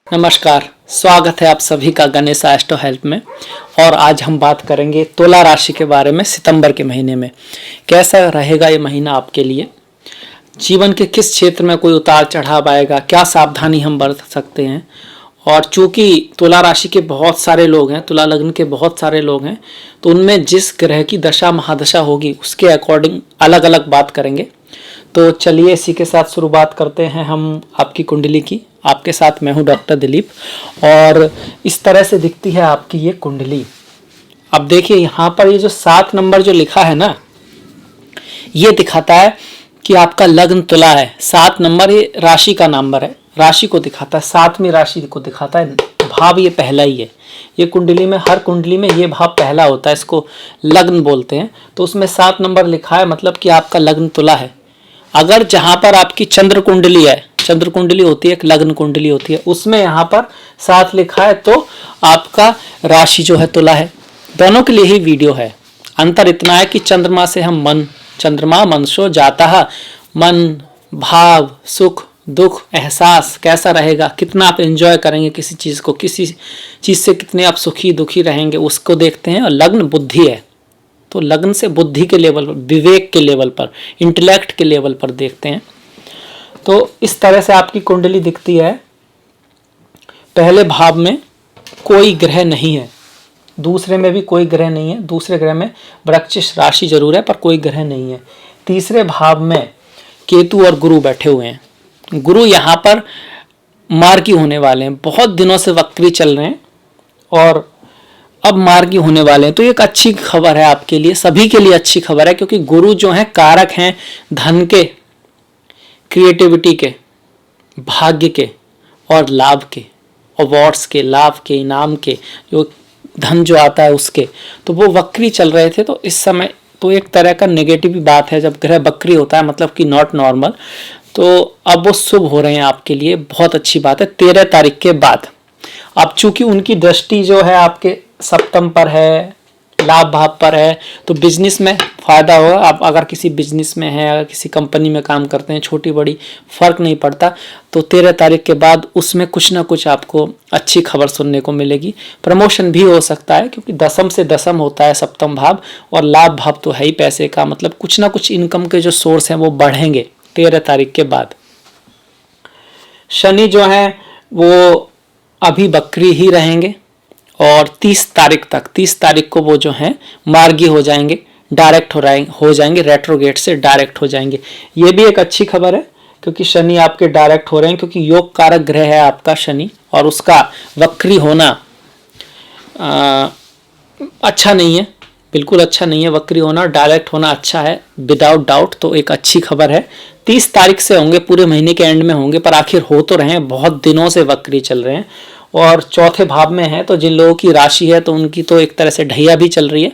नमस्कार, स्वागत है आप सभी का गणेश एस्ट्रो हेल्प में। और आज हम बात करेंगे तुला राशि के बारे में। सितंबर के महीने में कैसा रहेगा ये महीना आपके लिए, जीवन के किस क्षेत्र में कोई उतार चढ़ाव आएगा, क्या सावधानी हम बरत सकते हैं। और चूंकि तुला राशि के बहुत सारे लोग हैं, तुला लग्न के बहुत सारे लोग हैं, तो उनमें जिस ग्रह की दशा महादशा होगी उसके अकॉर्डिंग अलग अलग बात करेंगे। तो चलिए इसी के साथ शुरुआत करते हैं हम आपकी कुंडली की। आपके साथ मैं हूं डॉक्टर दिलीप, और इस तरह से दिखती है आपकी ये कुंडली। अब देखिए यहाँ पर ये जो 7 नंबर जो लिखा है ना, ये दिखाता है कि आपका लग्न तुला है। 7 नंबर ये राशि का नंबर है, राशि को दिखाता है, 7वीं राशि को दिखाता है। भाव ये पहला ही है। ये कुंडली में, हर कुंडली में ये भाव पहला होता है, इसको लग्न बोलते हैं। तो उसमें 7 नंबर लिखा है, मतलब कि आपका लग्न तुला है। अगर जहां पर आपकी चंद्र कुंडली है, चंद्र कुंडली होती है, एक लग्न कुंडली होती है, उसमें यहाँ पर 7 लिखा है, तो आपका राशि जो है तुला है। दोनों के लिए ही वीडियो है। अंतर इतना है कि चंद्रमा से हम मन, चंद्रमा मनसो जाता है, मन, भाव, सुख दुख, एहसास कैसा रहेगा, कितना आप एंजॉय करेंगे किसी चीज़ को, किसी चीज़ से कितने आप सुखी दुखी रहेंगे, उसको देखते हैं। और लग्न बुद्धि है, तो लग्न से बुद्धि के लेवल पर, विवेक के लेवल पर, इंटेलेक्ट के लेवल पर देखते हैं। तो इस तरह से आपकी कुंडली दिखती है। पहले भाव में कोई ग्रह नहीं है, दूसरे में भी कोई ग्रह नहीं है, दूसरे ग्रह में वृश्चिक राशि जरूर है पर कोई ग्रह नहीं है। तीसरे भाव में केतु और गुरु बैठे हुए हैं। गुरु यहाँ पर मार्गी होने वाले हैं, बहुत दिनों से वक्री चल रहे हैं और अब मार्गी होने वाले हैं। तो एक अच्छी खबर है आपके लिए, सभी के लिए अच्छी खबर है, क्योंकि गुरु जो है कारक हैं धन के, क्रिएटिविटी के, भाग्य के और लाभ के, अवार्ड्स के, लाभ के, इनाम के, जो धन जो आता है उसके। तो वो वक्री चल रहे थे, तो इस समय तो एक तरह का नेगेटिव बात है जब ग्रह वक्री होता है, मतलब कि नॉट नॉर्मल। तो अब वो शुभ हो रहे हैं आपके लिए, बहुत अच्छी बात है 13 तारीख के बाद। अब चूंकि उनकी दृष्टि जो है आपके सप्तम पर है, लाभ भाव पर है, तो बिजनेस में फायदा होगा। आप अगर किसी बिजनेस में हैं, अगर किसी कंपनी में काम करते हैं, छोटी बड़ी फर्क नहीं पड़ता, तो 13 तारीख के बाद उसमें कुछ ना कुछ आपको अच्छी खबर सुनने को मिलेगी। प्रमोशन भी हो सकता है, क्योंकि दसम से दसम होता है सप्तम भाव, और लाभ भाव तो है ही पैसे का, मतलब कुछ ना कुछ इनकम के जो सोर्स हैं वो बढ़ेंगे 13 तारीख के बाद। शनि जो है वो अभी बकरी ही रहेंगे, और 30 तारीख को वो जो हैं मार्गी हो जाएंगे, डायरेक्ट हो जाएंगे, रेट्रोगेट से डायरेक्ट हो जाएंगे। ये भी एक अच्छी खबर है, क्योंकि शनि आपके डायरेक्ट हो रहे हैं, क्योंकि योग कारक ग्रह है आपका शनि, और उसका वक्री होना अच्छा नहीं है, बिल्कुल अच्छा नहीं है। वक्री होना, डायरेक्ट होना अच्छा है विदाउट डाउट, तो एक अच्छी खबर है। 30 तारीख से होंगे, पूरे महीने के एंड में होंगे, पर आखिर हो तो रहे हैं, बहुत दिनों से वक्री चल रहे हैं। और चौथे भाव में है, तो जिन लोगों की राशि है तो उनकी तो एक तरह से ढैया भी चल रही है।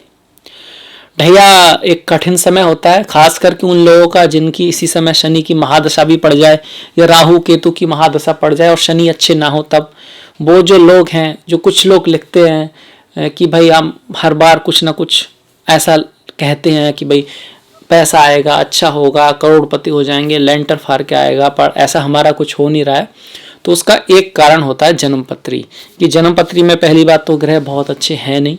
ढैया एक कठिन समय होता है, खास करके उन लोगों का जिनकी इसी समय शनि की महादशा भी पड़ जाए, या राहु केतु की महादशा पड़ जाए और शनि अच्छे ना हो, तब वो जो लोग हैं, जो कुछ लोग लिखते हैं कि भाई हम हर बार कुछ ना कुछ ऐसा कहते हैं कि भाई पैसा आएगा, अच्छा होगा, करोड़पति हो जाएंगे, लेंटर फाड़ के आएगा, पर ऐसा हमारा कुछ हो नहीं रहा है। तो उसका एक कारण होता है जन्मपत्री, कि जन्मपत्री में पहली बात तो ग्रह बहुत अच्छे हैं नहीं,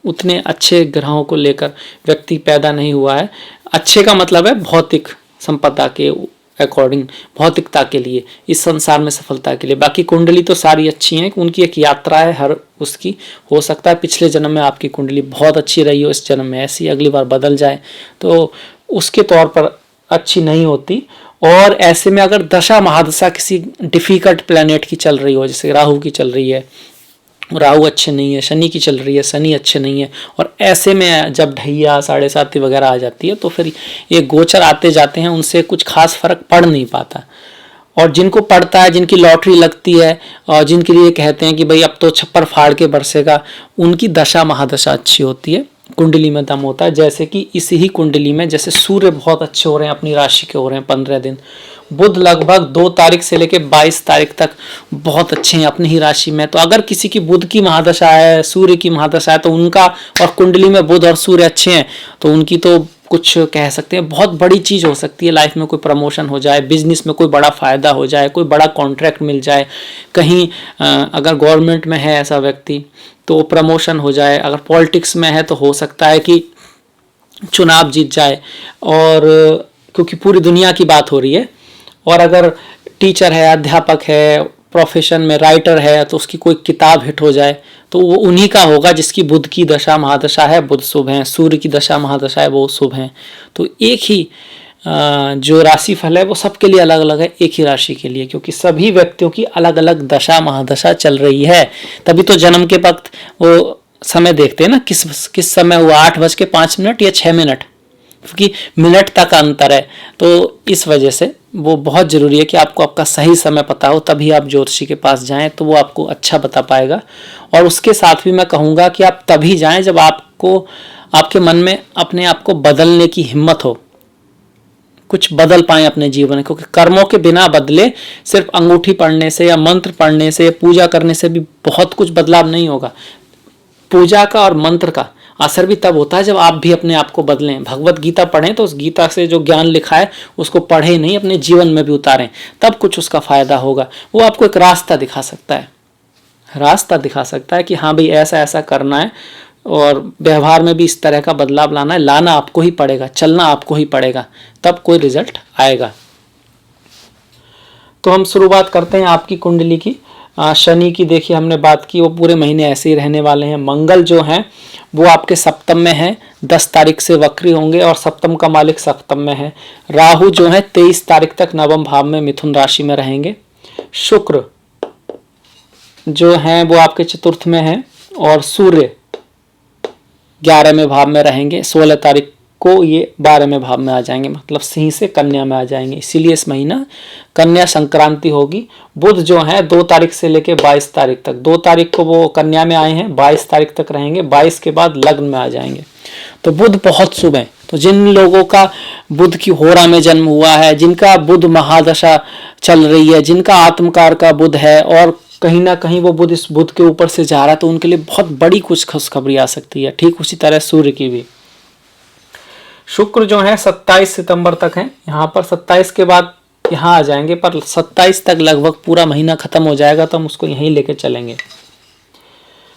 उतने अच्छे ग्रहों को लेकर व्यक्ति पैदा नहीं हुआ है। अच्छे का मतलब है भौतिक संपदा के अकॉर्डिंग, भौतिकता के लिए, इस संसार में सफलता के लिए। बाकी कुंडली तो सारी अच्छी हैं, उनकी एक यात्रा है हर उसकी। हो सकता है पिछले जन्म में आपकी कुंडली बहुत अच्छी रही हो, इस जन्म में ऐसी, अगली बार बदल जाए, तो उसके तौर पर अच्छी नहीं होती। और ऐसे में अगर दशा महादशा किसी डिफिकल्ट प्लैनेट की चल रही हो, जैसे राहु की चल रही है, राहु अच्छे नहीं है, शनि की चल रही है, शनि अच्छे नहीं है, और ऐसे में जब ढैया 7.5 वगैरह आ जाती है, तो फिर ये गोचर आते जाते हैं, उनसे कुछ खास फर्क पड़ नहीं पाता। और जिनको पड़ता है, जिनकी लॉटरी लगती है, और जिनके लिए कहते हैं कि भाई अब तो छप्पर फाड़ के बरसेगा, उनकी दशा महादशा अच्छी होती है, कुंडली में दम होता है। जैसे कि इसी ही कुंडली में जैसे सूर्य बहुत अच्छे हो रहे हैं, अपनी राशि के हो रहे हैं 15 दिन, बुध लगभग 2 तारीख से लेकर 22 तारीख तक बहुत अच्छे हैं अपनी ही राशि में। तो अगर किसी की बुध की महादशा है, सूर्य की महादशा है, तो उनका, और कुंडली में बुध और सूर्य अच्छे हैं, तो उनकी तो कुछ कह सकते हैं बहुत बड़ी चीज़ हो सकती है लाइफ में, कोई प्रमोशन हो जाए, बिजनेस में कोई बड़ा फ़ायदा हो जाए, कोई बड़ा कॉन्ट्रैक्ट मिल जाए, कहीं अगर गवर्नमेंट में है ऐसा व्यक्ति तो प्रमोशन हो जाए, अगर पॉलिटिक्स में है तो हो सकता है कि चुनाव जीत जाए, और क्योंकि पूरी दुनिया की बात हो रही है। और अगर टीचर है, अध्यापक है, प्रोफेशन में राइटर है तो उसकी कोई किताब हिट हो जाए तो वो उन्हीं का होगा जिसकी बुध की दशा महादशा है, बुध शुभ है, सूर्य की दशा महादशा है वो शुभ है। तो एक ही जो राशि फल है वो सबके लिए अलग अलग है, एक ही राशि के लिए, क्योंकि सभी व्यक्तियों की अलग अलग दशा महादशा चल रही है। तभी तो जन्म के वक्त वो समय देखते हैं ना, किस समय हुआ, 8:05 या 6 मिनट, क्योंकि मिनट तक का अंतर है। तो इस वजह से वो बहुत ज़रूरी है कि आपको आपका सही समय पता हो, तभी आप ज्योतिषी के पास जाएं तो वो आपको अच्छा बता पाएगा। और उसके साथ भी मैं कहूँगा कि आप तभी जाएं जब आपको आपके मन में अपने आप को बदलने की हिम्मत हो, कुछ बदल पाएं अपने जीवन में, क्योंकि कर्मों के बिना बदले सिर्फ अंगूठी पढ़ने से या मंत्र पढ़ने से या पूजा करने से भी बहुत कुछ बदलाव नहीं होगा। पूजा का और मंत्र का असर भी तब होता है जब आप भी अपने आप को बदलें। भगवत गीता पढ़ें तो उस गीता से जो ज्ञान लिखा है उसको पढ़ें नहीं, अपने जीवन में भी उतारें, तब कुछ उसका फायदा होगा। वो आपको एक रास्ता दिखा सकता है, रास्ता दिखा सकता है कि हाँ भाई ऐसा ऐसा करना है, और व्यवहार में भी इस तरह का बदलाव लाना है, लाना आपको ही पड़ेगा, चलना आपको ही पड़ेगा, तब कोई रिजल्ट आएगा। तो हम शुरुआत करते हैं आपकी कुंडली की। शनि की देखिए हमने बात की, वो पूरे महीने ऐसे ही रहने वाले हैं। मंगल जो हैं वो आपके सप्तम में है, 10 तारीख से वक्री होंगे और सप्तम का मालिक सप्तम में है। राहु जो है 23 तारीख तक नवम भाव में मिथुन राशि में रहेंगे। शुक्र जो है वो आपके चतुर्थ में है, और सूर्य 11वें भाव में रहेंगे। 16 तारीख को ये 12वें भाव में आ जाएंगे, मतलब सिंह से कन्या में आ जाएंगे, इसीलिए इस महीना कन्या संक्रांति होगी। बुध जो है 2 तारीख से लेके 22 तारीख तक, 2 तारीख को वो कन्या में आए हैं, 22 तारीख तक रहेंगे, 22 के बाद लग्न में आ जाएंगे। तो बुध बहुत शुभ है। तो जिन लोगों का बुध की होरा में जन्म हुआ है, जिनका बुध महादशा चल रही है, जिनका आत्मकार का बुध है और कहीं ना कहीं वो बुध इस बुध के ऊपर से जा रहा है, तो उनके लिए बहुत बड़ी कुछ खुशखबरी आ सकती है। ठीक उसी तरह सूर्य की भी। शुक्र जो है 27 सितंबर तक है यहाँ पर, 27 के बाद यहाँ आ जाएंगे, पर 27 तक लगभग पूरा महीना खत्म हो जाएगा तो हम उसको यहीं लेके चलेंगे।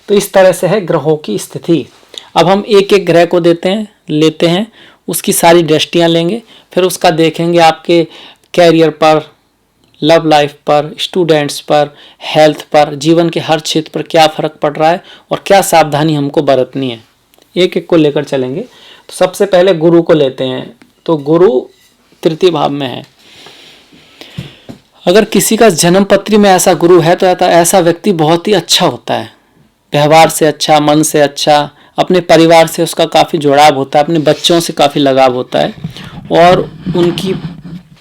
तो इस तरह से है ग्रहों की स्थिति। अब हम एक एक ग्रह को लेते हैं, उसकी सारी दृष्टियां लेंगे, फिर उसका देखेंगे आपके कैरियर पर, लव लाइफ पर, स्टूडेंट्स पर, हेल्थ पर, जीवन के हर क्षेत्र पर क्या फर्क पड़ रहा है और क्या सावधानी हमको बरतनी है, एक एक को लेकर चलेंगे। तो सबसे पहले गुरु को लेते हैं। तो गुरु तृतीय भाव में है। अगर किसी का जन्म पत्री में ऐसा गुरु है तो ऐसा व्यक्ति बहुत ही अच्छा होता है, व्यवहार से अच्छा, मन से अच्छा, अपने परिवार से उसका काफ़ी जुड़ाव होता है, अपने बच्चों से काफ़ी लगाव होता है, और उनकी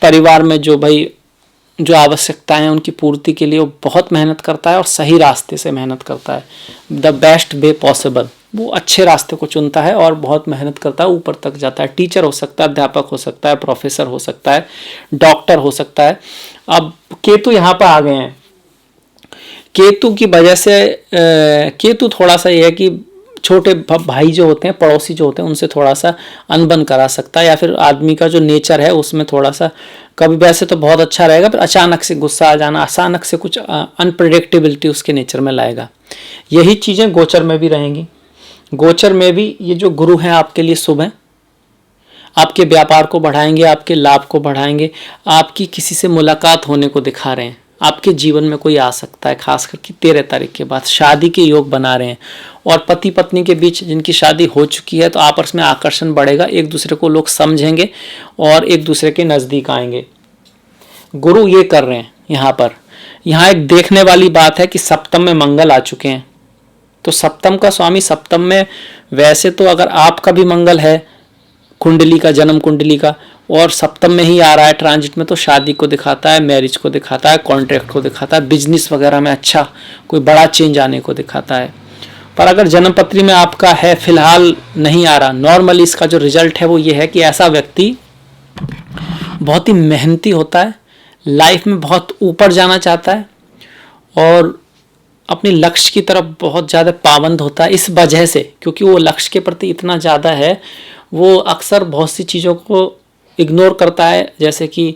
परिवार में जो आवश्यकताएं हैं उनकी पूर्ति के लिए वो बहुत मेहनत करता है और सही रास्ते से मेहनत करता है, द बेस्ट वे पॉसिबल। वो अच्छे रास्ते को चुनता है और बहुत मेहनत करता है, ऊपर तक जाता है। टीचर हो सकता है, अध्यापक हो सकता है, प्रोफेसर हो सकता है, डॉक्टर हो सकता है। अब केतु यहाँ पर आ गए हैं। केतु की वजह से केतु थोड़ा सा ये है कि छोटे भाई जो होते हैं, पड़ोसी जो होते हैं, उनसे थोड़ा सा अनबन करा सकता है, या फिर आदमी का जो नेचर है उसमें थोड़ा सा, कभी वैसे तो बहुत अच्छा रहेगा फिर अचानक से गुस्सा आ जाना, अचानक से कुछ अनप्रेडिक्टेबिलिटी उसके नेचर में लाएगा। यही चीज़ें गोचर में भी रहेंगी। गोचर में भी ये जो गुरु हैं आपके लिए शुभ हैं, आपके व्यापार को बढ़ाएंगे, आपके लाभ को बढ़ाएंगे, आपकी किसी से मुलाकात होने को दिखा रहे हैं, आपके जीवन में कोई आ सकता है, खास करके 13 तारीख के बाद शादी के योग बना रहे हैं। और पति पत्नी के बीच जिनकी शादी हो चुकी है तो आपस में आकर्षण बढ़ेगा, एक दूसरे को लोग समझेंगे और एक दूसरे के नज़दीक आएंगे। गुरु ये कर रहे हैं यहाँ पर। यहाँ एक देखने वाली बात है कि सप्तम में मंगल आ चुके हैं। तो सप्तम का स्वामी सप्तम में, वैसे तो अगर आपका भी मंगल है कुंडली का, जन्म कुंडली का, और सप्तम में ही आ रहा है ट्रांजिट में, तो शादी को दिखाता है, मैरिज को दिखाता है, कॉन्ट्रैक्ट को दिखाता है, बिजनेस वगैरह में अच्छा कोई बड़ा चेंज आने को दिखाता है। पर अगर जन्म पत्री में आपका है, फिलहाल नहीं आ रहा, नॉर्मली इसका जो रिजल्ट है वो ये है कि ऐसा व्यक्ति बहुत ही मेहनती होता है, लाइफ में बहुत ऊपर जाना चाहता है और अपने लक्ष्य की तरफ बहुत ज़्यादा पाबंद होता है। इस वजह से, क्योंकि वो लक्ष्य के प्रति इतना ज़्यादा है, वो अक्सर बहुत सी चीज़ों को इग्नोर करता है। जैसे कि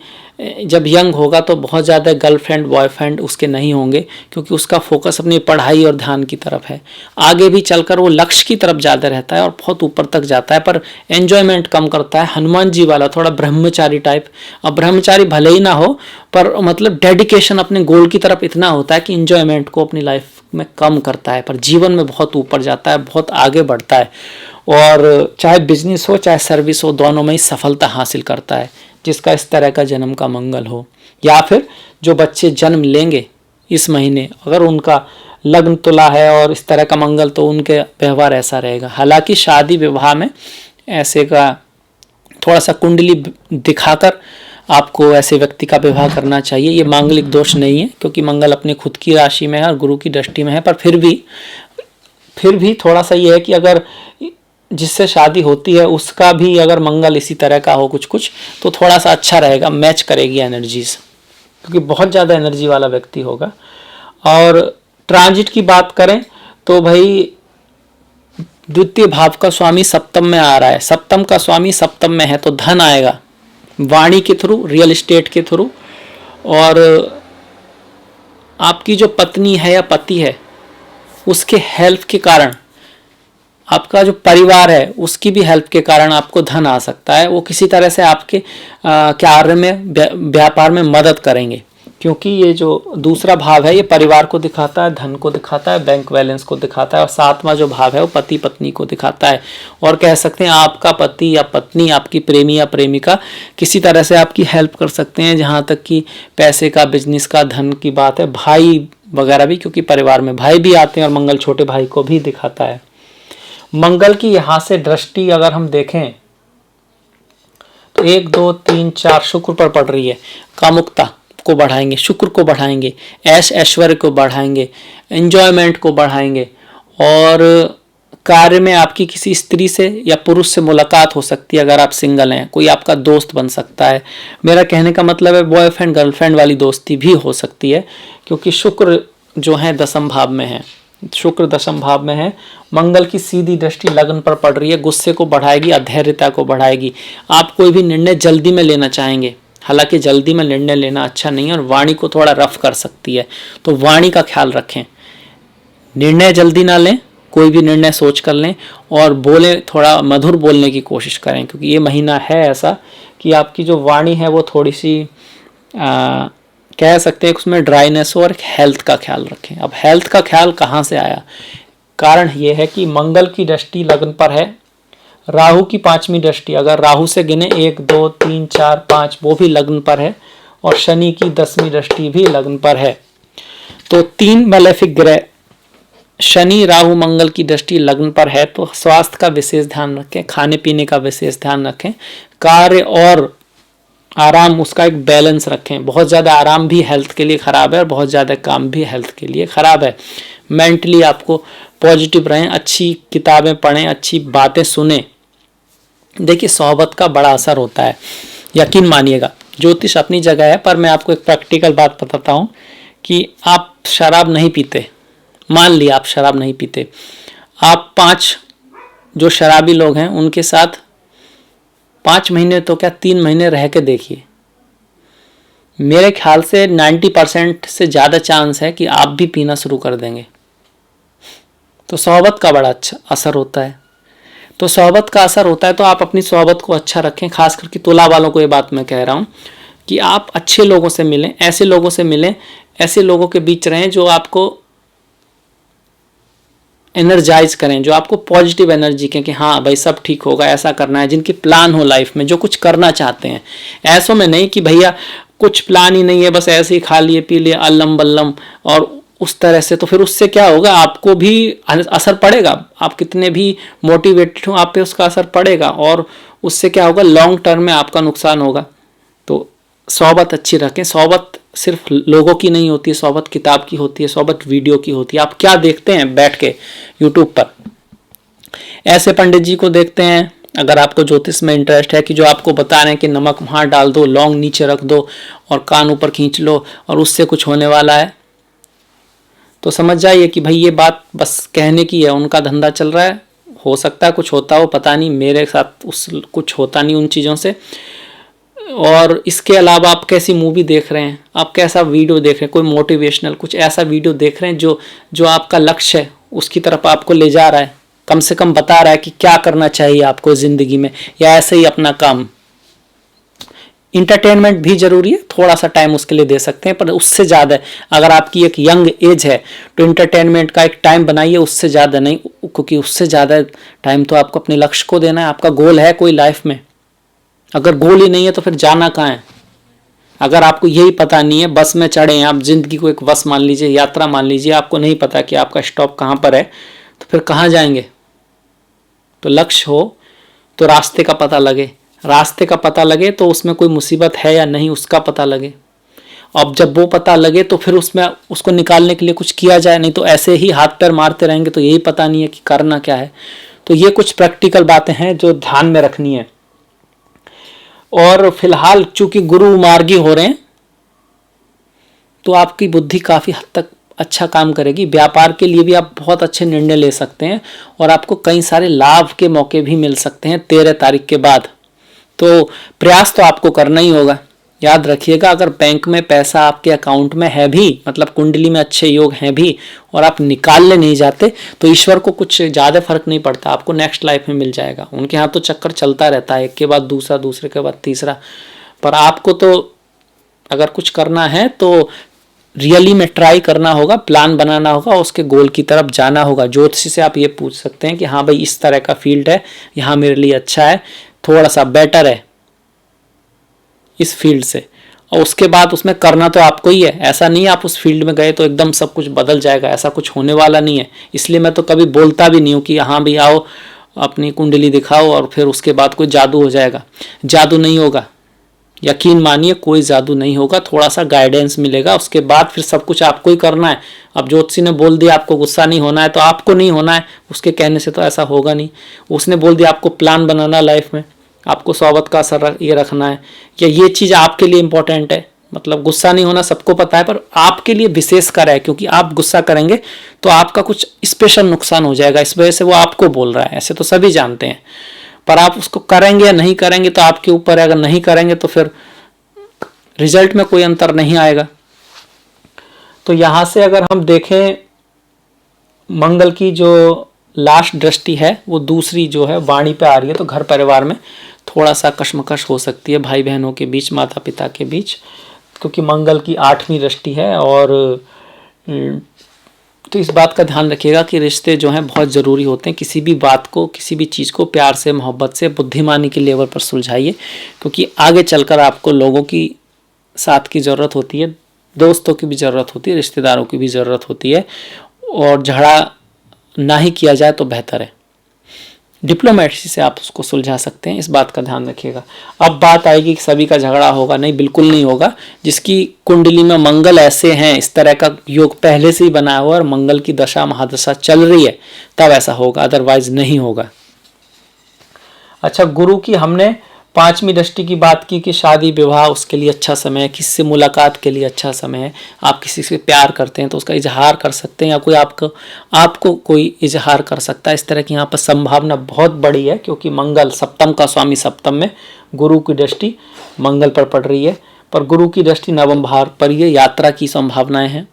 जब यंग होगा तो बहुत ज़्यादा गर्लफ्रेंड बॉयफ्रेंड उसके नहीं होंगे, क्योंकि उसका फोकस अपनी पढ़ाई और ध्यान की तरफ है। आगे भी चलकर वो लक्ष्य की तरफ ज़्यादा रहता है और बहुत ऊपर तक जाता है, पर एन्जॉयमेंट कम करता है। हनुमान जी वाला थोड़ा ब्रह्मचारी टाइप। अब ब्रह्मचारी भले ही ना हो, पर मतलब डेडिकेशन अपने गोल की तरफ इतना होता है कि एन्जॉयमेंट को अपनी लाइफ में कम करता है, पर जीवन में बहुत ऊपर जाता है, बहुत आगे बढ़ता है, और चाहे बिजनेस हो चाहे सर्विस हो, दोनों में ही सफलता हासिल करता है। जिसका इस तरह का जन्म का मंगल हो, या फिर जो बच्चे जन्म लेंगे इस महीने, अगर उनका लग्न तुला है और इस तरह का मंगल, तो उनके व्यवहार ऐसा रहेगा। हालांकि शादी विवाह में ऐसे का थोड़ा सा कुंडली दिखाकर आपको ऐसे व्यक्ति का विवाह करना चाहिए। ये मांगलिक दोष नहीं है, क्योंकि मंगल अपने खुद की राशि में है और गुरु की दृष्टि में है, पर फिर भी थोड़ा सा ये है कि अगर जिससे शादी होती है उसका भी अगर मंगल इसी तरह का हो कुछ तो थोड़ा सा अच्छा रहेगा, मैच करेगी एनर्जीज, क्योंकि बहुत ज़्यादा एनर्जी वाला व्यक्ति होगा। और ट्रांजिट की बात करें तो भाई द्वितीय भाव का स्वामी सप्तम में आ रहा है। सप्तम का स्वामी सप्तम में है तो धन आएगा वाणी के थ्रू, रियल एस्टेट के थ्रू, और आपकी जो पत्नी है या पति है उसके हेल्प के कारण, आपका जो परिवार है उसकी भी हेल्प के कारण आपको धन आ सकता है। वो किसी तरह से आपके कार्य में, व्यापार में मदद करेंगे, क्योंकि ये जो दूसरा भाव है ये परिवार को दिखाता है, धन को दिखाता है, बैंक बैलेंस को दिखाता है, और सातवां जो भाव है वो पति पत्नी को दिखाता है। और कह सकते हैं आपका पति या पत्नी, आपकी प्रेमी या प्रेमिका किसी तरह से आपकी हेल्प कर सकते हैं, जहाँ तक कि पैसे का, बिजनेस का, धन की बात है। भाई वगैरह भी, क्योंकि परिवार में भाई भी आते हैं और मंगल छोटे भाई को भी दिखाता है। मंगल की यहाँ से दृष्टि अगर हम देखें तो 1 2 3 4 शुक्र पर पड़ रही है। कामुकता को बढ़ाएंगे, शुक्र को बढ़ाएंगे, ऐश ऐश्वर्य को बढ़ाएंगे, एंजॉयमेंट को बढ़ाएंगे, और कार्य में आपकी किसी स्त्री से या पुरुष से मुलाकात हो सकती है। अगर आप सिंगल हैं, कोई आपका दोस्त बन सकता है। मेरा कहने का मतलब है बॉयफ्रेंड गर्लफ्रेंड वाली दोस्ती भी हो सकती है, क्योंकि शुक्र जो है दशम भाव में है, शुक्र दशम भाव में है। मंगल की सीधी दृष्टि लग्न पर पड़ रही है, गुस्से को बढ़ाएगी, अधैर्यता को बढ़ाएगी। आप कोई भी निर्णय जल्दी में लेना चाहेंगे, हालांकि जल्दी में निर्णय लेना अच्छा नहीं है और वाणी को थोड़ा रफ कर सकती है, तो वाणी का ख्याल रखें। निर्णय जल्दी ना लें, कोई भी निर्णय सोच कर लें, और बोले थोड़ा मधुर बोलने की कोशिश करें, क्योंकि ये महीना है ऐसा कि आपकी जो वाणी है वो थोड़ी सी कह सकते हैं उसमें ड्राइनेस हो, और हेल्थ का ख्याल रखें। अब हेल्थ का ख्याल कहाँ से आया? कारण ये है कि मंगल की दृष्टि लग्न पर है, राहु की 5वीं दृष्टि, अगर राहु से गिने 1 2 3 4 5 वो भी लग्न पर है, और शनि की 10वीं दृष्टि भी लग्न पर है। तो 3 मैलेफिक ग्रह शनि राहु मंगल की दृष्टि लग्न पर है, तो स्वास्थ्य का विशेष ध्यान रखें, खाने पीने का विशेष ध्यान रखें, कार्य और आराम उसका एक बैलेंस रखें। बहुत ज़्यादा आराम भी हेल्थ के लिए ख़राब है और बहुत ज़्यादा काम भी हेल्थ के लिए ख़राब है। मेंटली आपको पॉजिटिव रहें, अच्छी किताबें पढ़ें, अच्छी बातें सुने। देखिए सोहबत का बड़ा असर होता है, यकीन मानिएगा। ज्योतिष अपनी जगह है, पर मैं आपको एक प्रैक्टिकल बात बताता हूँ कि आप शराब नहीं पीते, मान लिया आप शराब नहीं पीते, आप 5 जो शराबी लोग हैं उनके साथ 5 महीने तो क्या 3 महीने रह के देखिए, मेरे ख्याल से 90% से ज़्यादा चांस है कि आप भी पीना शुरू कर देंगे। तो सोहबत का बड़ा अच्छा असर होता है। तो सोहबत का असर होता है तो आप अपनी सोहबत को अच्छा रखें। खास करके तुला वालों को ये बात मैं कह रहा हूँ कि आप अच्छे लोगों से मिलें, ऐसे लोगों से मिलें, ऐसे लोगों के बीच रहें जो आपको एनर्जाइज करें, जो आपको पॉजिटिव एनर्जी के कि हाँ भाई सब ठीक होगा, ऐसा करना है, जिनकी प्लान हो लाइफ में, जो कुछ करना चाहते हैं। ऐसों में नहीं कि भैया कुछ प्लान ही नहीं है, बस ऐसे ही खा लिए पी लिए अल्लम बल्लम और उस तरह से, तो फिर उससे क्या होगा, आपको भी असर पड़ेगा। आप कितने भी मोटिवेटेड हो, आप पे उसका असर पड़ेगा और उससे क्या होगा, लॉन्ग टर्म में आपका नुकसान होगा। तो सोहबत अच्छी रखें। सोहबत सिर्फ लोगों की नहीं होती है, सोहबत किताब की होती है, सोहबत वीडियो की होती है। आप क्या देखते हैं बैठ के यूट्यूब पर, ऐसे पंडित जी को देखते हैं, अगर आपको ज्योतिष में इंटरेस्ट है, कि जो आपको बता रहे हैं कि नमक वहाँ डाल दो, लौंग नीचे रख दो और कान ऊपर खींच लो और उससे कुछ होने वाला है, तो समझ जाइए कि भाई ये बात बस कहने की है, उनका धंधा चल रहा है, हो सकता है कुछ होता हो, पता नहीं, मेरे साथ उस कुछ होता नहीं उन चीज़ों से। और इसके अलावा आप कैसी मूवी देख रहे हैं, आप कैसा वीडियो देख रहे हैं, कोई मोटिवेशनल कुछ ऐसा वीडियो देख रहे हैं जो जो आपका लक्ष्य है उसकी तरफ आपको ले जा रहा है, कम से कम बता रहा है कि क्या करना चाहिए आपको ज़िंदगी में, या ऐसे ही अपना काम। इंटरटेनमेंट भी ज़रूरी है, थोड़ा सा टाइम उसके लिए दे सकते हैं, पर उससे ज़्यादा अगर आपकी एक यंग एज है तो इंटरटेनमेंट का एक टाइम बनाइए, उससे ज़्यादा नहीं, क्योंकि उससे ज़्यादा टाइम तो आपको अपने लक्ष्य को देना है। आपका गोल है कोई लाइफ में, अगर गोल ही नहीं है तो फिर जाना कहाँ है। अगर आपको यही पता नहीं है, बस में चढ़े हैं आप, जिंदगी को एक बस मान लीजिए, यात्रा मान लीजिए, आपको नहीं पता कि आपका स्टॉप कहाँ पर है, तो फिर कहाँ जाएंगे। तो लक्ष्य हो तो रास्ते का पता लगे, रास्ते का पता लगे तो उसमें कोई मुसीबत है या नहीं उसका पता लगे। अब जब वो पता लगे तो फिर उसमें उसको निकालने के लिए कुछ किया जाए, नहीं तो ऐसे ही हाथ पैर मारते रहेंगे तो यही पता नहीं है कि करना क्या है। तो ये कुछ प्रैक्टिकल बातें हैं जो ध्यान में रखनी है। और फिलहाल चूंकि गुरु मार्गी हो रहे हैं तो आपकी बुद्धि काफ़ी हद तक अच्छा काम करेगी। व्यापार के लिए भी आप बहुत अच्छे निर्णय ले सकते हैं और आपको कई सारे लाभ के मौके भी मिल सकते हैं 13 तारीख के बाद। तो प्रयास तो आपको करना ही होगा। याद रखिएगा, अगर बैंक में पैसा आपके अकाउंट में है भी, मतलब कुंडली में अच्छे योग हैं भी, और आप निकालने नहीं जाते तो ईश्वर को कुछ ज़्यादा फर्क नहीं पड़ता, आपको नेक्स्ट लाइफ में मिल जाएगा। उनके यहाँ तो चक्कर चलता रहता है, एक के बाद दूसरा, दूसरे के बाद तीसरा। पर आपको तो अगर कुछ करना है तो रियली में ट्राई करना होगा, प्लान बनाना होगा, उसके गोल की तरफ जाना होगा। ज्योतिषी से आप ये पूछ सकते हैं कि हाँ भाई इस तरह का फील्ड है, यहाँ मेरे लिए अच्छा है, थोड़ा सा बेटर है इस फील्ड से, और उसके बाद उसमें करना तो आपको ही है। ऐसा नहीं है आप उस फील्ड में गए तो एकदम सब कुछ बदल जाएगा, ऐसा कुछ होने वाला नहीं है। इसलिए मैं तो कभी बोलता भी नहीं हूँ कि हाँ भाई आओ अपनी कुंडली दिखाओ और फिर उसके बाद कोई जादू हो जाएगा। जादू नहीं होगा, यकीन मानिए कोई जादू नहीं होगा, थोड़ा सा गाइडेंस मिलेगा, उसके बाद फिर सब कुछ आपको ही करना है। अब ज्योतिषी ने बोल दिया आपको गुस्सा नहीं होना है तो आपको नहीं होना है, उसके कहने से तो ऐसा होगा नहीं। उसने बोल दिया आपको प्लान बनाना लाइफ में, आपको सोबत का असर ये रखना है, या ये चीज़ आपके लिए इंपॉर्टेंट है। मतलब गुस्सा नहीं होना सबको पता है, पर आपके लिए विशेष कर है, क्योंकि आप गुस्सा करेंगे तो आपका कुछ स्पेशल नुकसान हो जाएगा, इस वजह से वो आपको बोल रहा है। ऐसे तो सभी जानते हैं, पर आप उसको करेंगे या नहीं करेंगे तो आपके ऊपर है। अगर नहीं करेंगे तो फिर रिजल्ट में कोई अंतर नहीं आएगा। तो यहाँ से अगर हम देखें, मंगल की जो लास्ट दृष्टि है वो दूसरी जो है वाणी पे आ रही है, तो घर परिवार में थोड़ा सा कशमकश हो सकती है, भाई बहनों के बीच, माता पिता के बीच, क्योंकि मंगल की 8वीं दृष्टि है। और तो इस बात का ध्यान रखिएगा कि रिश्ते जो हैं बहुत ज़रूरी होते हैं। किसी भी बात को, किसी भी चीज़ को प्यार से, मोहब्बत से, बुद्धिमानी के लेवल पर सुलझाइए, क्योंकि आगे चलकर आपको लोगों की साथ की ज़रूरत होती है, दोस्तों की भी ज़रूरत होती है, रिश्तेदारों की भी ज़रूरत होती है, और झगड़ा ना ही किया जाए तो बेहतर है। डिप्लोमेसी से आप उसको सुलझा सकते हैं, इस बात का ध्यान रखिएगा। अब बात आएगी कि सभी का झगड़ा होगा, नहीं, बिल्कुल नहीं होगा। जिसकी कुंडली में मंगल ऐसे हैं, इस तरह का योग पहले से ही बनाया हुआ और मंगल की दशा महादशा चल रही है, तब ऐसा होगा, अदरवाइज नहीं होगा। अच्छा, गुरु की हमने 5वीं दृष्टि की बात की कि शादी विवाह उसके लिए अच्छा समय है, किसी से मुलाकात के लिए अच्छा समय है। आप किसी से प्यार करते हैं तो उसका इजहार कर सकते हैं, या कोई आपको कोई इजहार कर सकता है। इस तरह की यहाँ पर संभावना बहुत बड़ी है, क्योंकि मंगल सप्तम का स्वामी सप्तम में, गुरु की दृष्टि मंगल पर पड़ रही है, पर गुरु की दृष्टि नवम भाव पर, ये यात्रा की संभावनाएं हैं।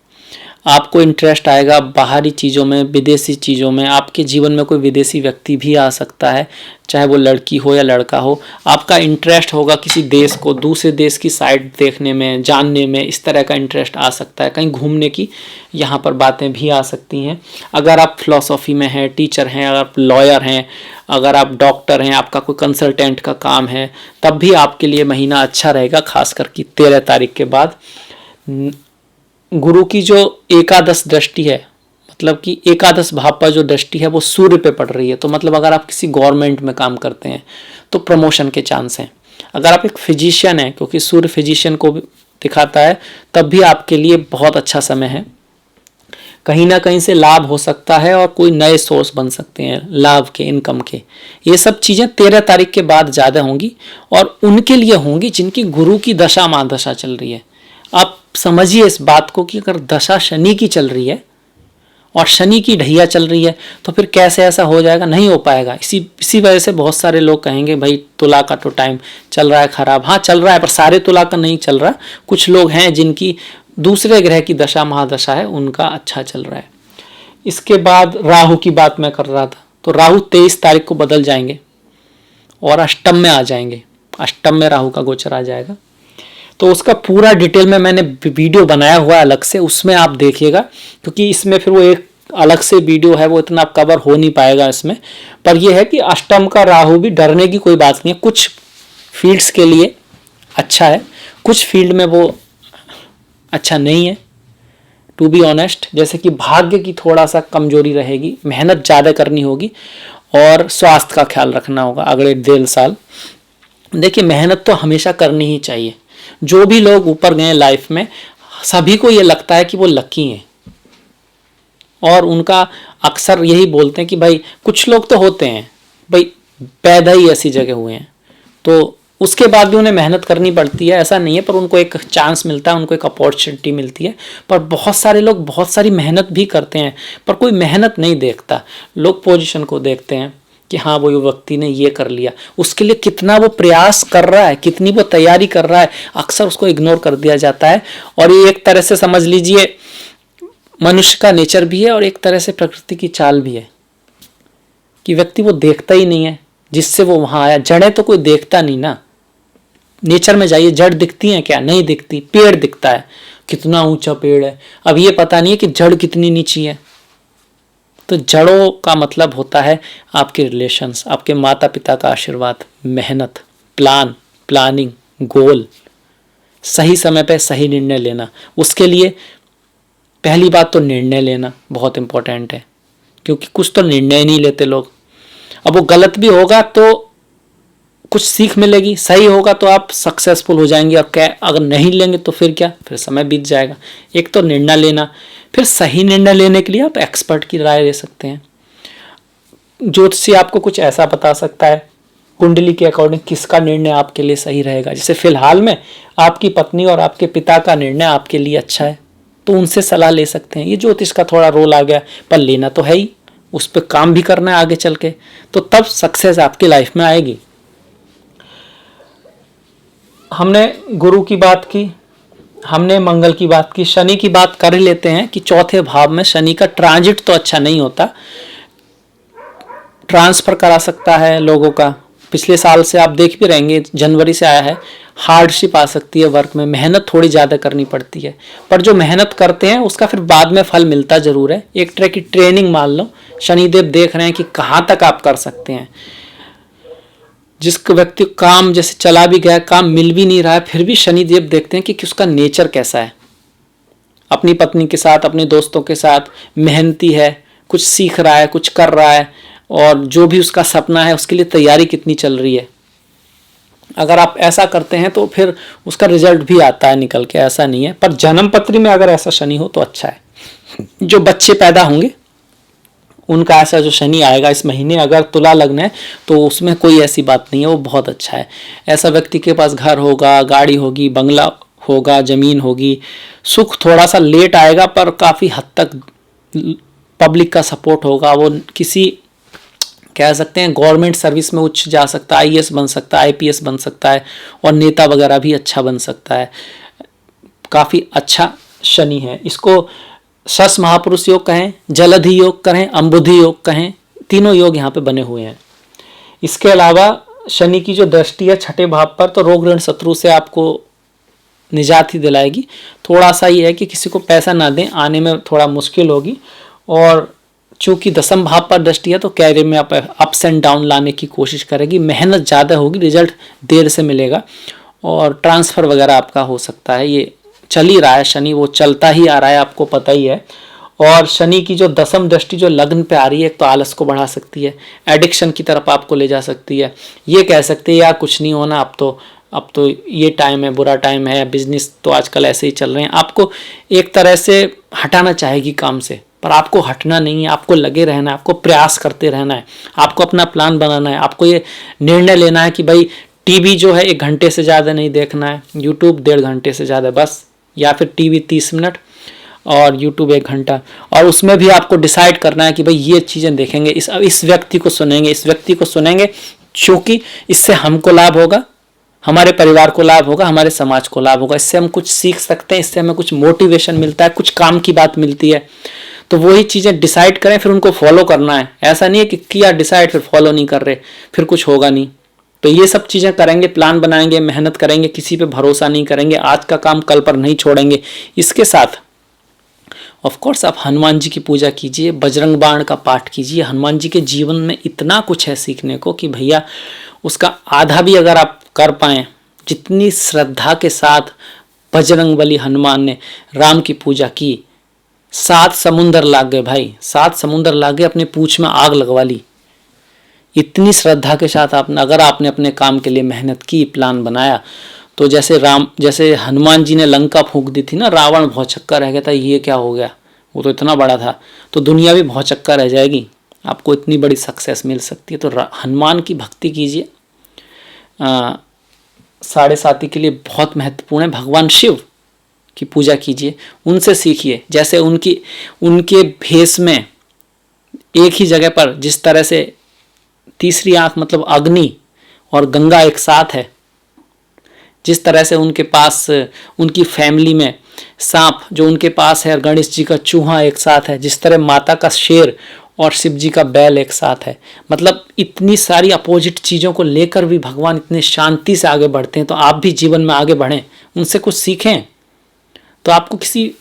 आपको इंटरेस्ट आएगा बाहरी चीज़ों में, विदेशी चीज़ों में। आपके जीवन में कोई विदेशी व्यक्ति भी आ सकता है, चाहे वो लड़की हो या लड़का हो। आपका इंटरेस्ट होगा किसी देश को, दूसरे देश की साइड देखने में, जानने में, इस तरह का इंटरेस्ट आ सकता है। कहीं घूमने की यहाँ पर बातें भी आ सकती हैं। अगर आप फिलॉसफी में हैं, टीचर हैं, अगर आप लॉयर हैं, अगर आप डॉक्टर हैं, आपका कोई कंसल्टेंट का काम है, तब भी आपके लिए महीना अच्छा रहेगा, खास करके 13 तारीख के बाद। गुरु की जो एकादश दृष्टि है, मतलब कि एकादश भाव पर जो दृष्टि है वो सूर्य पे पड़ रही है, तो मतलब अगर आप किसी गवर्नमेंट में काम करते हैं तो प्रमोशन के चांस हैं। अगर आप एक फिजिशियन हैं, क्योंकि सूर्य फिजिशियन को भी दिखाता है, तब भी आपके लिए बहुत अच्छा समय है। कहीं ना कहीं से लाभ हो सकता है और कोई नए सोर्स बन सकते हैं लाभ के, इनकम के। ये सब चीज़ें 13 तारीख के बाद ज़्यादा होंगी, और उनके लिए होंगी जिनकी गुरु की दशा महादशा चल रही है। आप समझिए इस बात को कि अगर दशा शनि की चल रही है और शनि की ढैया चल रही है, तो फिर कैसे ऐसा हो जाएगा? नहीं हो पाएगा। इसी वजह से बहुत सारे लोग कहेंगे भाई तुला का तो टाइम चल रहा है खराब। हाँ चल रहा है, पर सारे तुला का नहीं चल रहा। कुछ लोग हैं जिनकी दूसरे ग्रह की दशा महादशा है, उनका अच्छा चल रहा है। इसके बाद राहु की बात मैं कर रहा था, तो राहु 23 तारीख को बदल जाएंगे और अष्टम में आ जाएंगे। अष्टम में राहु का गोचर आ जाएगा, तो उसका पूरा डिटेल में मैंने वीडियो बनाया हुआ है अलग से, उसमें आप देखिएगा, क्योंकि इसमें फिर वो एक अलग से वीडियो है, वो इतना कवर हो नहीं पाएगा इसमें। पर यह है कि अष्टम का राहु भी डरने की कोई बात नहीं है। कुछ फील्ड्स के लिए अच्छा है, कुछ फील्ड में वो अच्छा नहीं है, टू बी ऑनेस्ट। जैसे कि भाग्य की थोड़ा सा कमजोरी रहेगी, मेहनत ज़्यादा करनी होगी और स्वास्थ्य का ख्याल रखना होगा अगले 1.5 साल। देखिए मेहनत तो हमेशा करनी ही चाहिए। जो भी लोग ऊपर गए लाइफ में, सभी को ये लगता है कि वो लकी हैं, और उनका अक्सर यही बोलते हैं कि भाई कुछ लोग तो होते हैं भाई पैदा ही ऐसी जगह हुए हैं, तो उसके बाद भी उन्हें मेहनत करनी पड़ती है, ऐसा नहीं है, पर उनको एक चांस मिलता है, उनको एक अपॉर्चुनिटी मिलती है। पर बहुत सारे लोग बहुत सारी मेहनत भी करते हैं, पर कोई मेहनत नहीं देखता। लोग पोजीशन को देखते हैं कि हाँ वो व्यक्ति ने ये कर लिया, उसके लिए कितना वो प्रयास कर रहा है, कितनी वो तैयारी कर रहा है, अक्सर उसको इग्नोर कर दिया जाता है। और ये एक तरह से समझ लीजिए मनुष्य का नेचर भी है और एक तरह से प्रकृति की चाल भी है कि व्यक्ति वो देखता ही नहीं है जिससे वो वहां आया। जड़ें तो कोई देखता नहीं ना, नेचर में जाइए, जड़ दिखती है क्या? नहीं दिखती। पेड़ दिखता है, कितना ऊंचा पेड़ है, अब ये पता नहीं है कि जड़ कितनी नीची है। तो जड़ों का मतलब होता है आपके रिलेशंस, आपके माता पिता का आशीर्वाद, मेहनत, प्लानिंग, गोल, सही समय पे सही निर्णय लेना। उसके लिए पहली बात तो निर्णय लेना बहुत इंपॉर्टेंट है, क्योंकि कुछ तो निर्णय नहीं लेते लोग। अब वो गलत भी होगा तो कुछ सीख मिलेगी, सही होगा तो आप सक्सेसफुल हो जाएंगे, और क्या अगर नहीं लेंगे तो फिर क्या, फिर समय बीत जाएगा। एक तो निर्णय लेना, फिर सही निर्णय लेने के लिए आप एक्सपर्ट की राय ले सकते हैं। ज्योतिषी आपको कुछ ऐसा बता सकता है कुंडली के अकॉर्डिंग किसका निर्णय आपके लिए सही रहेगा। जैसे फिलहाल में आपकी पत्नी और आपके पिता का निर्णय आपके लिए अच्छा है, तो उनसे सलाह ले सकते हैं। ये ज्योतिष का थोड़ा रोल आ गया, पर लेना तो है ही, उस पर काम भी करना है आगे चल के, तो तब सक्सेस आपकी लाइफ में आएगी। हमने गुरु की बात की, हमने मंगल की बात की, शनि की बात कर ही लेते हैं कि चौथे भाव में शनि का ट्रांजिट तो अच्छा नहीं होता, ट्रांसफर करा सकता है लोगों का। पिछले साल से आप देख भी रहेंगे, जनवरी से आया है, हार्डशिप आ सकती है वर्क में, मेहनत थोड़ी ज़्यादा करनी पड़ती है, पर जो मेहनत करते हैं उसका फिर बाद में फल मिलता ज़रूर है। एक तरह की ट्रेनिंग मान लो, शनिदेव देख रहे हैं कि कहाँ तक आप कर सकते हैं। जिस व्यक्ति काम जैसे चला भी गया, काम मिल भी नहीं रहा है, फिर भी शनिदेव देखते हैं कि उसका नेचर कैसा है, अपनी पत्नी के साथ, अपने दोस्तों के साथ मेहनती है, कुछ सीख रहा है, कुछ कर रहा है, और जो भी उसका सपना है उसके लिए तैयारी कितनी चल रही है। अगर आप ऐसा करते हैं तो फिर उसका रिजल्ट भी आता है निकल के, ऐसा नहीं है। पर जन्म पत्री में अगर ऐसा शनि हो तो अच्छा है। जो बच्चे पैदा होंगे उनका ऐसा जो शनि आएगा इस महीने, अगर तुला लग्न है तो उसमें कोई ऐसी बात नहीं है, वो बहुत अच्छा है। ऐसा व्यक्ति के पास घर होगा, गाड़ी होगी, बंगला होगा, जमीन होगी, सुख थोड़ा सा लेट आएगा पर काफ़ी हद तक पब्लिक का सपोर्ट होगा। वो किसी कह सकते हैं गवर्नमेंट सर्विस में उच्च जा सकता है, आईएएस बन सकता है, आईपीएस बन सकता है, और नेता वगैरह भी अच्छा बन सकता है। काफ़ी अच्छा शनि है। इसको सस महापुरुष योग कहें, जलधि योग कहें, अंबुधि योग कहें, तीनों योग यहाँ पे बने हुए हैं। इसके अलावा शनि की जो दृष्टि है छठे भाव पर, तो रोग ऋण शत्रु से आपको निजात ही दिलाएगी। थोड़ा सा ये है कि किसी को पैसा ना दें, आने में थोड़ा मुश्किल होगी, और चूंकि दसम भाव पर दृष्टि है तो कैरियर में आप अप्स एंड डाउन लाने की कोशिश करेगी, मेहनत ज़्यादा होगी, रिजल्ट देर से मिलेगा, और ट्रांसफ़र वगैरह आपका हो सकता है। ये चल ही रहा है, शनि वो चलता ही आ रहा है, आपको पता ही है। और शनि की जो दसम दृष्टि जो लग्न पे आ रही है, तो आलस को बढ़ा सकती है, एडिक्शन की तरफ आपको ले जा सकती है। ये कह सकते हैं यार कुछ नहीं होना, अब तो ये टाइम है, बुरा टाइम है, बिजनेस तो आजकल ऐसे ही चल रहे हैं। आपको एक तरह से हटाना चाहेगी काम से, पर आपको हटना नहीं है, आपको लगे रहना है, आपको प्रयास करते रहना है, आपको अपना प्लान बनाना है। आपको ये निर्णय लेना है कि भाई टीवी जो है 1 घंटे से ज़्यादा नहीं देखना है, यूट्यूब 1.5 घंटे से ज़्यादा बस, या फिर टीवी 30 मिनट, और यूट्यूब 1 घंटा, और उसमें भी आपको डिसाइड करना है कि भाई ये चीज़ें देखेंगे, इस व्यक्ति को सुनेंगे, इस व्यक्ति को सुनेंगे, क्योंकि इससे हमको लाभ होगा, हमारे परिवार को लाभ होगा, हमारे समाज को लाभ होगा, इससे हम कुछ सीख सकते हैं, इससे हमें कुछ मोटिवेशन मिलता है, कुछ काम की बात मिलती है। तो वही चीज़ें डिसाइड करें, फिर उनको फॉलो करना है। ऐसा नहीं है कि किया डिसाइड फिर फॉलो नहीं कर रहे, फिर कुछ होगा नहीं। तो ये सब चीज़ें करेंगे, प्लान बनाएंगे, मेहनत करेंगे, किसी पे भरोसा नहीं करेंगे, आज का काम कल पर नहीं छोड़ेंगे। इसके साथ ऑफ कोर्स आप हनुमान जी की पूजा कीजिए, बजरंग बाण का पाठ कीजिए। हनुमान जी के जीवन में इतना कुछ है सीखने को कि भैया उसका आधा भी अगर आप कर पाएँ, जितनी श्रद्धा के साथ बजरंगबली हनुमान ने राम की पूजा की, 7 समुंदर लाग गए भाई, 7 समुंदर लाग गए, अपने पूंछ में आग लगवा ली। इतनी श्रद्धा के साथ आपने अगर आपने अपने काम के लिए मेहनत की, प्लान बनाया, तो जैसे हनुमान जी ने लंका फूंक दी थी ना, रावण भौचक्का रह गया था, ये क्या हो गया, वो तो इतना बड़ा था, तो दुनिया भी भौचक्का रह जाएगी, आपको इतनी बड़ी सक्सेस मिल सकती है। तो हनुमान की भक्ति कीजिए। साढ़े साथी के लिए बहुत महत्वपूर्ण है, भगवान शिव की पूजा कीजिए, उनसे सीखिए। जैसे उनके भेष में एक ही जगह पर जिस तरह से तीसरी आंख मतलब अग्नि और गंगा एक साथ है, जिस तरह से उनके पास उनकी फैमिली में सांप जो उनके पास है और गणेश जी का चूहा एक साथ है, जिस तरह माता का शेर और शिव जी का बैल एक साथ है, मतलब इतनी सारी अपोजिट चीज़ों को लेकर भी भगवान इतने शांति से आगे बढ़ते हैं। तो आप भी जीवन में आगे बढ़ें, उनसे कुछ सीखें। तो आपको किसी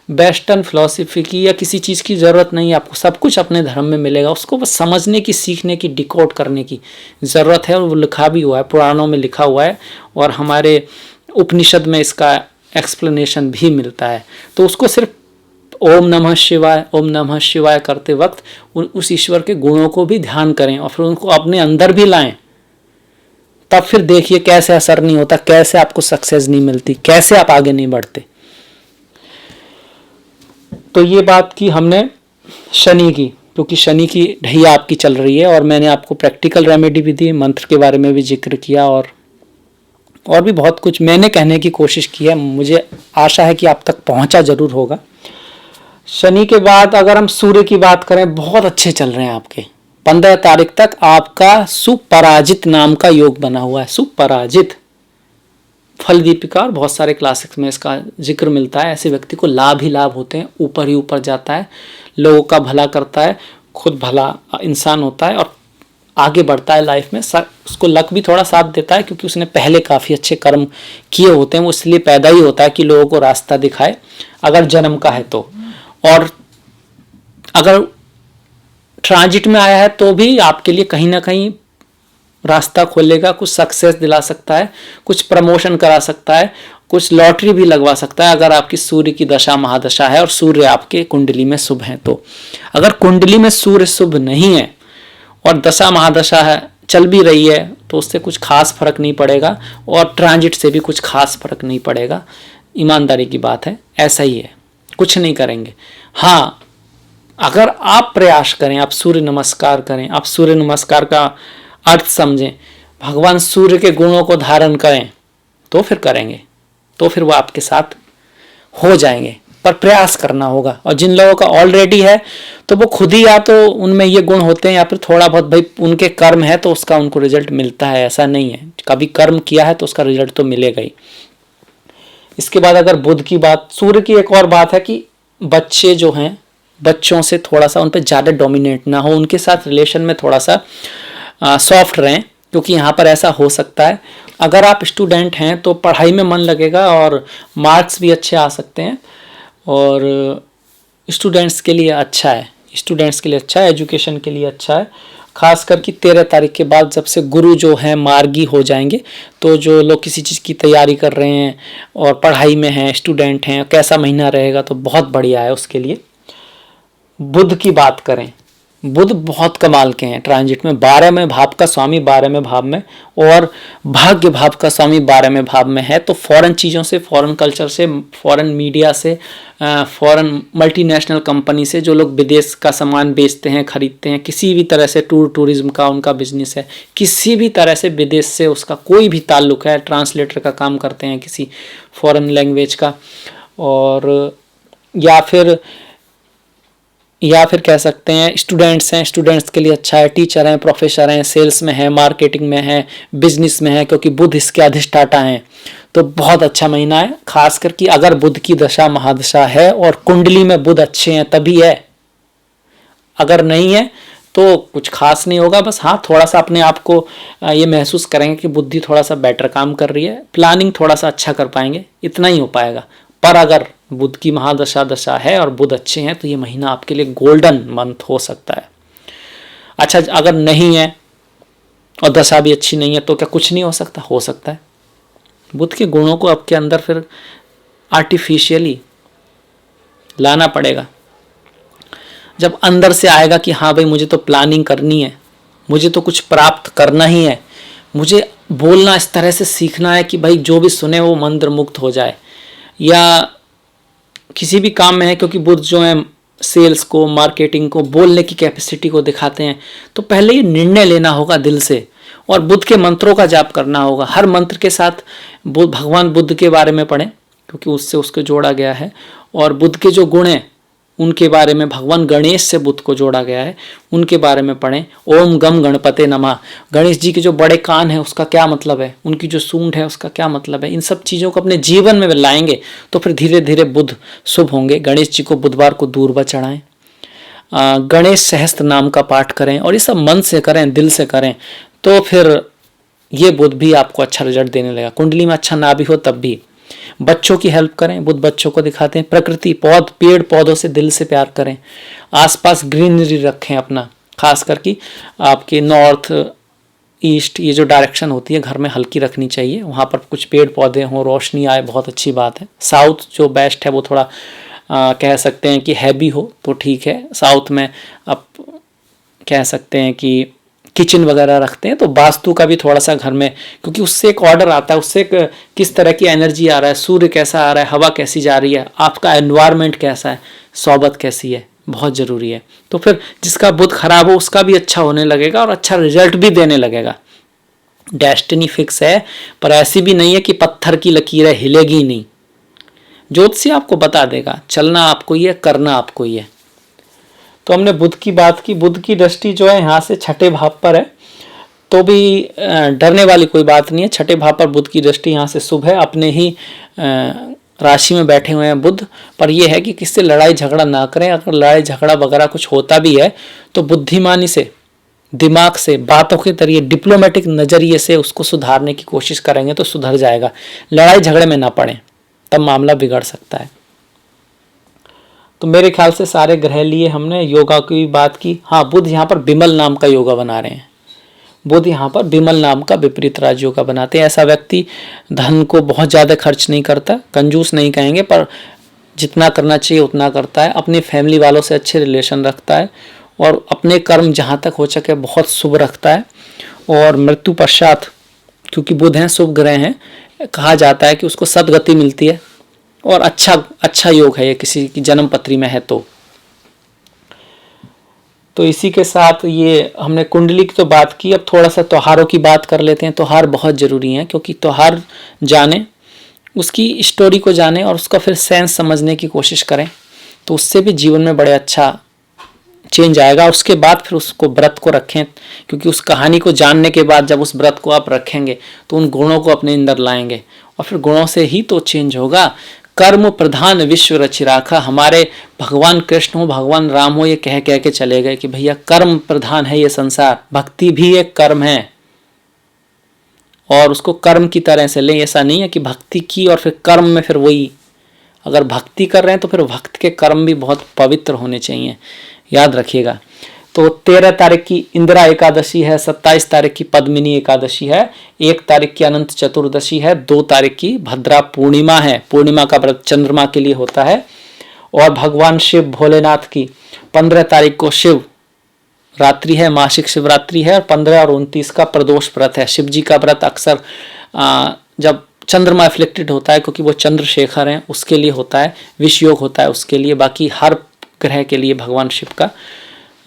वेस्टर्न फिलॉसफी की या किसी चीज़ की ज़रूरत नहीं है, आपको सब कुछ अपने धर्म में मिलेगा, उसको बस समझने की, सीखने की, डिकोड करने की ज़रूरत है। और वो लिखा भी हुआ है, पुराणों में लिखा हुआ है, और हमारे उपनिषद में इसका एक्सप्लेनेशन भी मिलता है। तो उसको सिर्फ ओम नमः शिवाय, ओम नमः शिवाय करते वक्त उस ईश्वर के गुणों को भी ध्यान करें और फिर उनको अपने अंदर भी लाएं, तब फिर देखिए कैसे असर नहीं होता, कैसे आपको सक्सेस नहीं मिलती, कैसे आप आगे नहीं बढ़ते। तो ये बात की हमने शनि की, क्योंकि शनि की ढैया आपकी चल रही है, और मैंने आपको प्रैक्टिकल रेमेडी भी दी, मंत्र के बारे में भी जिक्र किया, और भी बहुत कुछ मैंने कहने की कोशिश की है। मुझे आशा है कि आप तक पहुंचा जरूर होगा। शनि के बाद अगर हम सूर्य की बात करें, बहुत अच्छे चल रहे हैं आपके। 15 तारीख तक आपका सुपराजित नाम का योग बना हुआ है, सुपराजित। फल दीपिका और बहुत सारे क्लासिक्स में इसका जिक्र मिलता है। ऐसे व्यक्ति को लाभ ही लाभ होते हैं, ऊपर ही ऊपर जाता है, लोगों का भला करता है, खुद भला इंसान होता है और आगे बढ़ता है लाइफ में। उसको लक भी थोड़ा साथ देता है, क्योंकि उसने पहले काफ़ी अच्छे कर्म किए होते हैं। वो इसलिए पैदा ही होता है कि लोगों को रास्ता दिखाए, अगर जन्म का है तो। और अगर ट्रांजिट में आया है तो भी आपके लिए कहीं ना कहीं रास्ता खोलेगा, कुछ सक्सेस दिला सकता है, कुछ प्रमोशन करा सकता है, कुछ लॉटरी भी लगवा सकता है, अगर आपकी सूर्य की दशा महादशा है और सूर्य आपके कुंडली में शुभ है तो। अगर कुंडली में सूर्य शुभ नहीं है और दशा महादशा है, चल भी रही है, तो उससे कुछ खास फर्क नहीं पड़ेगा, और ट्रांजिट से भी कुछ खास फर्क नहीं पड़ेगा। ईमानदारी की बात है, ऐसा ही है, कुछ नहीं करेंगे। हाँ, अगर आप प्रयास करें, आप सूर्य नमस्कार करें, आप सूर्य नमस्कार का अर्थ समझें, भगवान सूर्य के गुणों को धारण करें, तो फिर करेंगे, तो फिर वो आपके साथ हो जाएंगे। पर प्रयास करना होगा। और जिन लोगों का ऑलरेडी है तो वो खुद ही या तो उनमें ये गुण होते हैं, या फिर थोड़ा बहुत भाई उनके कर्म है तो उसका उनको रिजल्ट मिलता है, ऐसा नहीं है। कभी कर्म किया है तो उसका रिजल्ट तो मिलेगा ही। इसके बाद अगर बुध की बात, सूर्य की एक और बात है कि बच्चे जो हैं, बच्चों से थोड़ा सा उन पर ज़्यादा डोमिनेट ना हो, उनके साथ रिलेशन में थोड़ा सा सॉफ्ट रहें, क्योंकि यहाँ पर ऐसा हो सकता है। अगर आप स्टूडेंट हैं तो पढ़ाई में मन लगेगा और मार्क्स भी अच्छे आ सकते हैं, और स्टूडेंट्स के लिए अच्छा है, स्टूडेंट्स के लिए अच्छा है, एजुकेशन के लिए अच्छा है। खास करके 13 तारीख के बाद जब से गुरु जो हैं मार्गी हो जाएंगे, तो जो लोग किसी चीज़ की तैयारी कर रहे हैं और पढ़ाई में हैं, स्टूडेंट हैं, कैसा महीना रहेगा तो बहुत बढ़िया है उसके लिए। बुध की बात करें, बुध बहुत कमाल के हैं ट्रांजिट में। 12वें भाव का स्वामी 12वें भाव में, और भाग्य भाव का स्वामी 12वें भाव में है। तो फॉरेन चीज़ों से, फॉरेन कल्चर से, फॉरेन मीडिया से, फॉरेन मल्टीनेशनल कंपनी से, जो लोग विदेश का सामान बेचते हैं, खरीदते हैं, किसी भी तरह से टूरिज्म का उनका बिजनेस है, किसी भी तरह से विदेश से उसका कोई भी ताल्लुक है, ट्रांसलेटर का काम करते हैं किसी फॉरेन लैंग्वेज का, और या फिर कह सकते हैं स्टूडेंट्स हैं, स्टूडेंट्स के लिए अच्छा है, टीचर हैं, प्रोफेसर हैं, सेल्स में है, मार्केटिंग में है, बिजनेस में है, क्योंकि बुध इसके अधिष्ठाता हैं। तो बहुत अच्छा महीना है, खास करके अगर बुध की दशा महादशा है और कुंडली में बुध अच्छे हैं तभी है, अगर नहीं है तो कुछ खास नहीं होगा। बस हाँ, थोड़ा सा अपने आप को ये महसूस करेंगे कि बुद्धि थोड़ा सा बेटर काम कर रही है, प्लानिंग थोड़ा सा अच्छा कर पाएंगे, इतना ही हो पाएगा। पर अगर बुध की महादशा दशा है और बुध अच्छे हैं तो ये महीना आपके लिए गोल्डन मंथ हो सकता है। अच्छा, अगर नहीं है और दशा भी अच्छी नहीं है तो क्या कुछ नहीं हो सकता? हो सकता है। बुध के गुणों को आपके अंदर फिर आर्टिफिशियली लाना पड़ेगा। जब अंदर से आएगा कि हाँ भाई मुझे तो प्लानिंग करनी है, मुझे तो कुछ प्राप्त करना ही है, मुझे बोलना इस तरह से सीखना है कि भाई जो भी सुने वो मंत्र मुक्त हो जाए, या किसी भी काम में है, क्योंकि बुध जो है सेल्स को, मार्केटिंग को, बोलने की कैपेसिटी को दिखाते हैं, तो पहले ये निर्णय लेना होगा दिल से और बुध के मंत्रों का जाप करना होगा। हर मंत्र के साथ भगवान बुद्ध के बारे में पढ़ें, क्योंकि उससे उसको जोड़ा गया है, और बुद्ध के जो गुण हैं उनके बारे में, भगवान गणेश से बुद्ध को जोड़ा गया है, उनके बारे में पढ़ें। ओम गम गणपते नमः, गणेश जी के जो बड़े कान है उसका क्या मतलब है, उनकी जो सूंड है उसका क्या मतलब है, इन सब चीज़ों को अपने जीवन में लाएंगे तो फिर धीरे धीरे बुध शुभ होंगे। गणेश जी को बुधवार को दूर्वा चढ़ाएं, गणेश सहस्त्र नाम का पाठ करें, और ये सब मन से करें, दिल से करें, तो फिर ये बुध भी आपको अच्छा रिजल्ट देने लगेगा। कुंडली में अच्छा ना भी हो तब भी। बच्चों की हेल्प करें, बुध बच्चों को दिखाते हैं। प्रकृति, पेड़ पौधों से दिल से प्यार करें। आसपास ग्रीनरी रखें अपना, खास करके आपके नॉर्थ ईस्ट ये जो डायरेक्शन होती है घर में हल्की रखनी चाहिए, वहाँ पर कुछ पेड़ पौधे हों, रोशनी आए, बहुत अच्छी बात है। साउथ जो बेस्ट है वो थोड़ा कह सकते हैं कि हैवी हो तो ठीक है। साउथ में आप कह सकते हैं कि किचन वगैरह रखते हैं, तो वास्तु का भी थोड़ा सा घर में, क्योंकि उससे एक ऑर्डर आता है, उससे एक किस तरह की एनर्जी आ रहा है, सूर्य कैसा आ रहा है, हवा कैसी जा रही है, आपका एनवायरनमेंट कैसा है, सोबत कैसी है, बहुत ज़रूरी है। तो फिर जिसका बुध खराब हो उसका भी अच्छा होने लगेगा और अच्छा रिजल्ट भी देने लगेगा। डेस्टिनी फिक्स है, पर ऐसी भी नहीं है कि पत्थर की लकीर है, हिलेगी ही नहीं। ज्योतिषी आपको बता देगा, चलना आपको ही है, करना आपको ही है। तो हमने बुध की बात की। बुध की दृष्टि जो है यहाँ से छठे भाव पर है, तो भी डरने वाली कोई बात नहीं है। छठे भाव पर बुध की दृष्टि यहाँ से शुभ है, अपने ही राशि में बैठे हुए हैं बुध। पर यह है कि किससे लड़ाई झगड़ा ना करें। अगर लड़ाई झगड़ा वगैरह कुछ होता भी है तो बुद्धिमानी से, दिमाग से, बातों के जरिए, डिप्लोमेटिक नज़रिए से उसको सुधारने की कोशिश करेंगे तो सुधर जाएगा। लड़ाई झगड़े में ना पड़ें, तब मामला बिगड़ सकता है। तो मेरे ख्याल से सारे ग्रह लिए हमने। योगा की भी बात की। हाँ, बुध यहाँ पर बिमल नाम का योगा बना रहे हैं। बुध यहाँ पर बिमल नाम का विपरीत राज योगा बनाते हैं। ऐसा व्यक्ति धन को बहुत ज़्यादा खर्च नहीं करता, कंजूस नहीं कहेंगे, पर जितना करना चाहिए उतना करता है। अपनी फैमिली वालों से अच्छे रिलेशन रखता है और अपने कर्म जहाँ तक हो सके बहुत शुभ रखता है। और मृत्यु पश्चात, क्योंकि बुध हैं, शुभ ग्रह हैं, कहा जाता है कि उसको सदगति मिलती है और अच्छा योग है ये, किसी की जन्म पत्री में है तो इसी के साथ ये हमने कुंडली की तो बात की। अब थोड़ा सा त्योहारों की बात कर लेते हैं। त्योहार बहुत ज़रूरी हैं, क्योंकि त्योहार जाने, उसकी स्टोरी को जाने और उसका फिर सेंस समझने की कोशिश करें, तो उससे भी जीवन में बड़े अच्छा चेंज आएगा। उसके बाद फिर उसको व्रत को रखें, क्योंकि उस कहानी को जानने के बाद जब उस व्रत को आप रखेंगे तो उन गुणों को अपने अंदर लाएंगे और फिर गुणों से ही तो चेंज होगा। कर्म प्रधान विश्व रचि राखा, हमारे भगवान कृष्ण हो, भगवान राम हो, ये कह के चले गए कि भैया कर्म प्रधान है ये संसार, भक्ति भी एक कर्म है और उसको कर्म की तरह से लें। ऐसा नहीं है कि भक्ति की और फिर कर्म में फिर वही, अगर भक्ति कर रहे हैं तो फिर भक्त के कर्म भी बहुत पवित्र होने चाहिए, याद रखिएगा। तो 13 तारीख की इंदिरा एकादशी है, 27 तारीख की पद्मिनी एकादशी है, 1 तारीख की अनंत चतुर्दशी है, 2 तारीख की भद्रा पूर्णिमा है। पूर्णिमा का व्रत चंद्रमा के लिए होता है। और भगवान शिव भोलेनाथ की 15 तारीख को शिव रात्रि है, मासिक शिवरात्रि है, और 15 और 29 का प्रदोष व्रत है। शिव जी का व्रत अक्सर जब चंद्रमा एफ्लिक्टेड होता है, क्योंकि वो चंद्रशेखर हैं, उसके लिए होता है, विष योग होता है उसके लिए। बाकी हर ग्रह के लिए भगवान शिव का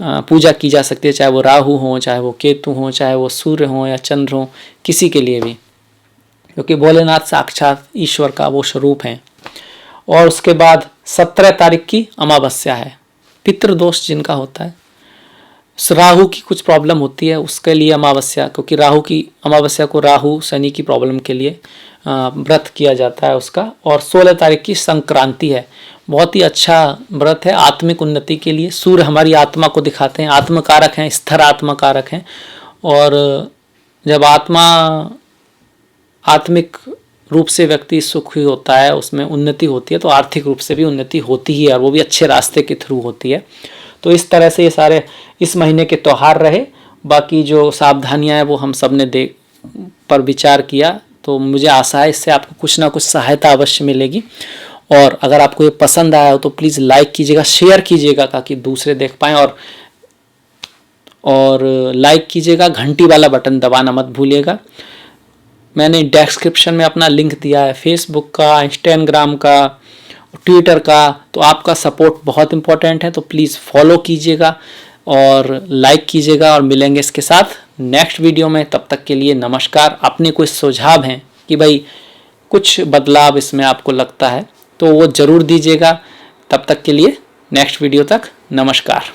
पूजा की जा सकती है, चाहे वो राहु हो, चाहे वो केतु हो, चाहे वो सूर्य हो या चंद्र हो, किसी के लिए भी, क्योंकि भोलेनाथ साक्षात ईश्वर का वो स्वरूप हैं। और उसके बाद 17 तारीख की अमावस्या है। पितृदोष जिनका होता है, राहु की कुछ प्रॉब्लम होती है, उसके लिए अमावस्या, क्योंकि राहु की अमावस्या को राहु शनि की प्रॉब्लम के लिए व्रत किया जाता है उसका। और 16 तारीख की संक्रांति है। बहुत ही अच्छा व्रत है आत्मिक उन्नति के लिए। सूर्य हमारी आत्मा को दिखाते हैं, आत्मकारक हैं, स्थिर आत्मकारक हैं। और जब आत्मा आत्मिक रूप से व्यक्ति सुखी होता है, उसमें उन्नति होती है, तो आर्थिक रूप से भी उन्नति होती ही है, और वो भी अच्छे रास्ते के थ्रू होती है। तो इस तरह से ये सारे इस महीने के त्यौहार रहे। बाकी जो सावधानियां हैं वो हम सब ने पर विचार किया, तो मुझे आशा है इससे आपको कुछ ना कुछ सहायता अवश्य मिलेगी। और अगर आपको ये पसंद आया हो तो प्लीज़ लाइक कीजिएगा, शेयर कीजिएगा ताकि दूसरे देख पाएँ, और लाइक कीजिएगा, घंटी वाला बटन दबाना मत भूलिएगा। मैंने डिस्क्रिप्शन में अपना लिंक दिया है फेसबुक का, इंस्टाग्राम का, ट्विटर का। तो आपका सपोर्ट बहुत इंपॉर्टेंट है, तो प्लीज़ फॉलो कीजिएगा और लाइक कीजिएगा। और मिलेंगे इसके साथ नेक्स्ट वीडियो में। तब तक के लिए नमस्कार। अपने कोई सुझाव हैं कि भाई कुछ बदलाव इसमें आपको लगता है तो वो ज़रूर दीजिएगा। तब तक के लिए नेक्स्ट वीडियो तक नमस्कार।